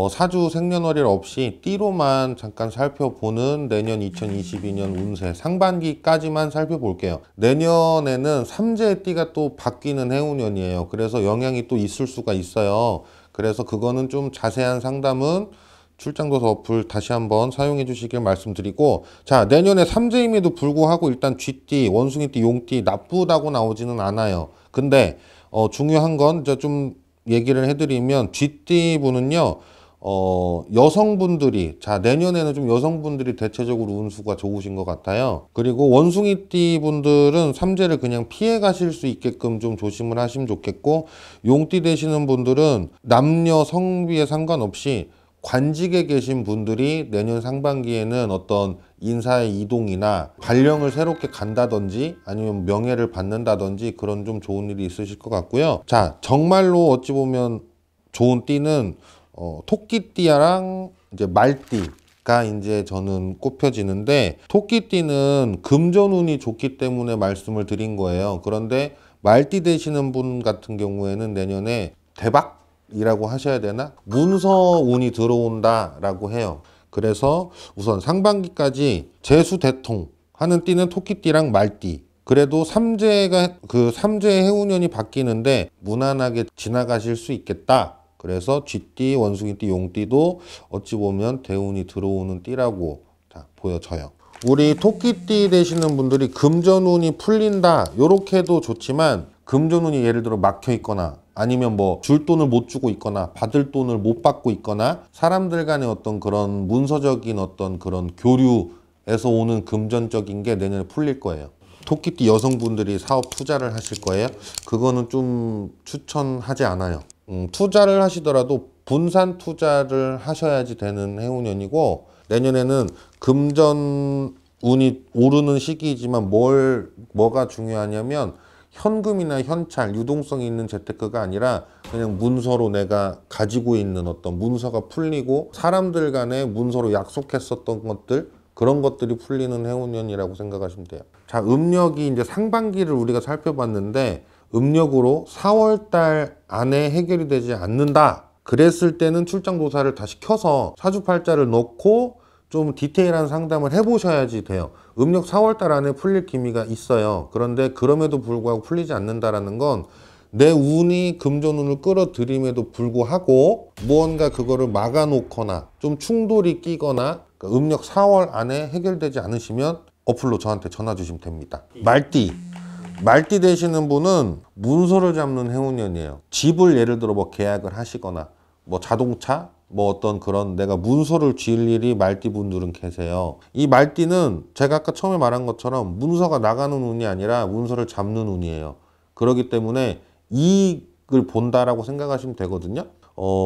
사주 생년월일 없이 띠로만 잠깐 살펴보는 내년 2022년 운세 상반기까지만 살펴볼게요. 내년에는 삼재의 띠가 또 바뀌는 해운년이에요. 그래서 영향이 또 있을 수가 있어요. 그래서 그거는 좀 자세한 상담은 출장도서 어플 다시 한번 사용해 주시길 말씀드리고, 자, 내년에 삼재임에도 불구하고 일단 쥐띠, 원숭이띠, 용띠 나쁘다고 나오지는 않아요. 근데 중요한 건 좀 얘기를 해드리면, 쥐띠 분은요, 여성분들이, 자, 내년에는 좀 여성분들이 대체적으로 운수가 좋으신 것 같아요. 그리고 원숭이띠 분들은 삼재를 그냥 피해 가실 수 있게끔 좀 조심을 하시면 좋겠고, 용띠 되시는 분들은 남녀 성비에 상관없이 관직에 계신 분들이 내년 상반기에는 어떤 인사의 이동이나 발령을 새롭게 간다든지 아니면 명예를 받는다든지 그런 좀 좋은 일이 있으실 것 같고요. 자, 정말로 어찌 보면 좋은 띠는 토끼띠랑 이제 말띠가 이제 저는 꼽혀지는데, 토끼띠는 금전운이 좋기 때문에 말씀을 드린 거예요. 그런데 말띠 되시는 분 같은 경우에는 내년에 대박이라고 하셔야 되나? 문서운이 들어온다라고 해요. 그래서 우선 상반기까지 재수대통 하는 띠는 토끼띠랑 말띠. 그래도 삼재가 삼재 해운년이 바뀌는데 무난하게 지나가실 수 있겠다. 그래서 쥐띠, 원숭이띠, 용띠도 어찌 보면 대운이 들어오는 띠라고 보여져요. 우리 토끼띠 되시는 분들이 금전운이 풀린다 요렇게도 좋지만, 금전운이 예를 들어 막혀 있거나 아니면 뭐 줄 돈을 못 주고 있거나 받을 돈을 못 받고 있거나 사람들 간의 어떤 그런 문서적인 어떤 그런 교류에서 오는 금전적인 게 내년에 풀릴 거예요. 토끼띠 여성분들이 사업 투자를 하실 거예요. 그거는 좀 추천하지 않아요. 투자를 하시더라도 분산 투자를 하셔야지 되는 해운년이고, 내년에는 금전 운이 오르는 시기이지만 뭐가 중요하냐면 현금이나 현찰, 유동성이 있는 재테크가 아니라 그냥 문서로 내가 가지고 있는 어떤 문서가 풀리고 사람들 간에 문서로 약속했었던 것들, 그런 것들이 풀리는 해운년이라고 생각하시면 돼요. 자, 음력이 이제 상반기를 우리가 살펴봤는데, 음력으로 4월달 안에 해결이 되지 않는다. 그랬을 때는 출장도사를 다시 켜서 사주팔자를 넣고 좀 디테일한 상담을 해보셔야지 돼요. 음력 4월달 안에 풀릴 기미가 있어요. 그런데 그럼에도 불구하고 풀리지 않는다라는 건 내 운이 금전운을 끌어들임에도 불구하고 무언가 그거를 막아놓거나 좀 충돌이 끼거나 음력 4월 안에 해결되지 않으시면 어플로 저한테 전화 주시면 됩니다. 말띠 되시는 분은 문서를 잡는 해운년이에요. 집을 예를 들어 뭐 계약을 하시거나 뭐 자동차 뭐 어떤 그런 내가 문서를 쥘 일이 말띠 분들은 계세요. 이 말띠는 제가 아까 처음에 말한 것처럼 문서가 나가는 운이 아니라 문서를 잡는 운이에요. 그렇기 때문에 이익을 본다라고 생각하시면 되거든요.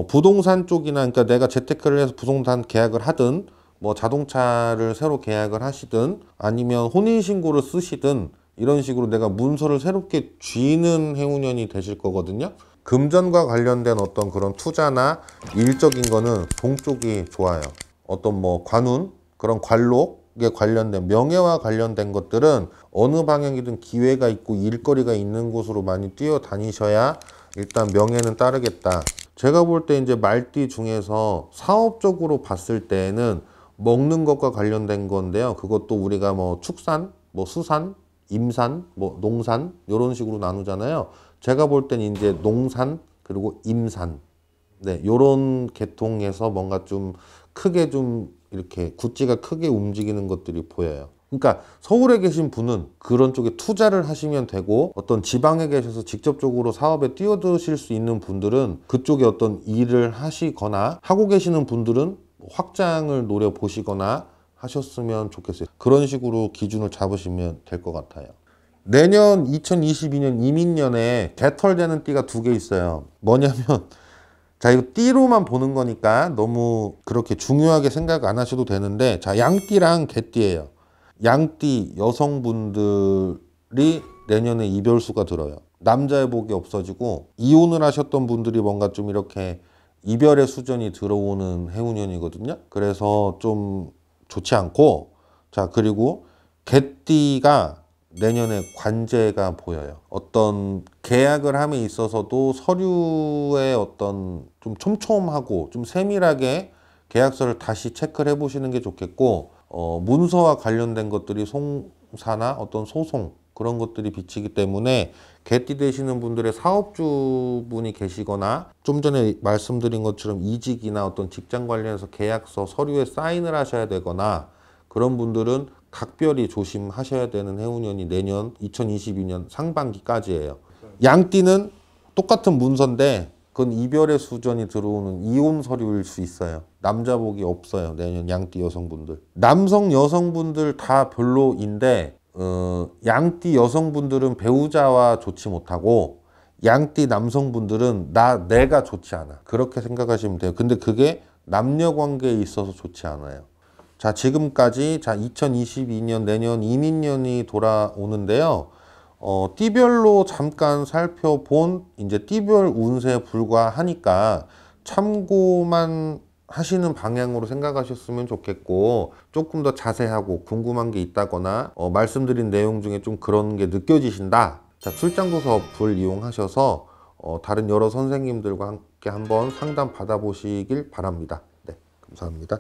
부동산 쪽이나, 그러니까 내가 재테크를 해서 부동산 계약을 하든 뭐 자동차를 새로 계약을 하시든 아니면 혼인신고를 쓰시든 이런 식으로 내가 문서를 새롭게 쥐는 해운년이 되실 거거든요. 금전과 관련된 어떤 그런 투자나 일적인 거는 동쪽이 좋아요. 어떤 뭐 관운, 그런 관록에 관련된 명예와 관련된 것들은 어느 방향이든 기회가 있고 일거리가 있는 곳으로 많이 뛰어다니셔야 일단 명예는 따르겠다. 제가 볼 때 이제 말띠 중에서 사업적으로 봤을 때는 먹는 것과 관련된 건데요. 그것도 우리가 뭐 축산, 뭐 수산, 임산, 뭐 농산 이런 식으로 나누잖아요. 제가 볼 때는 이제 농산 그리고 임산, 네, 요런 계통에서 뭔가 좀 크게 좀 이렇게 구찌가 크게 움직이는 것들이 보여요. 그러니까 서울에 계신 분은 그런 쪽에 투자를 하시면 되고, 어떤 지방에 계셔서 직접적으로 사업에 뛰어드실 수 있는 분들은 그쪽에 어떤 일을 하시거나 하고 계시는 분들은 확장을 노려보시거나 하셨으면 좋겠어요. 그런 식으로 기준을 잡으시면 될 것 같아요. 내년 2022년 이민년에 개털되는 띠가 두 개 있어요. 뭐냐면, 자, 이거 띠로만 보는 거니까 너무 그렇게 중요하게 생각 안 하셔도 되는데, 자, 양띠랑 개띠예요. 양띠 여성분들이 내년에 이별수가 들어요. 남자의 복이 없어지고 이혼을 하셨던 분들이 뭔가 좀 이렇게 이별의 수전이 들어오는 해운년이거든요. 그래서 좀 좋지 않고, 자, 그리고 개띠가 내년에 관제가 보여요. 어떤 계약을 함에 있어서도 서류에 어떤 좀 촘촘하고 좀 세밀하게 계약서를 다시 체크를 해보시는 게 좋겠고, 문서와 관련된 것들이 송사나 어떤 소송 그런 것들이 비치기 때문에 개띠 되시는 분들의 사업주분이 계시거나 좀 전에 말씀드린 것처럼 이직이나 어떤 직장 관련해서 계약서 서류에 사인을 하셔야 되거나 그런 분들은 각별히 조심하셔야 되는 해운년이 내년 2022년 상반기까지예요. 양띠는 똑같은 문서인데 그건 이별의 수전이 들어오는 이혼 서류일 수 있어요. 남자 복이 없어요. 내년 양띠 여성분들. 남성 여성분들 다 별로인데 양띠 여성분들은 배우자와 좋지 못하고 양띠 남성분들은 내가 좋지 않아. 그렇게 생각하시면 돼요. 근데 그게 남녀 관계에 있어서 좋지 않아요. 자, 지금까지 2022년 내년 이민년이 돌아오는데요. 띠별로 잠깐 살펴본 이제 띠별 운세에 불과하니까 참고만 하시는 방향으로 생각하셨으면 좋겠고, 조금 더 자세하고 궁금한 게 있다거나 말씀드린 내용 중에 좀 그런 게 느껴지신다. 자, 출장도서 어플 이용하셔서 다른 여러 선생님들과 함께 한번 상담 받아보시길 바랍니다. 네, 감사합니다.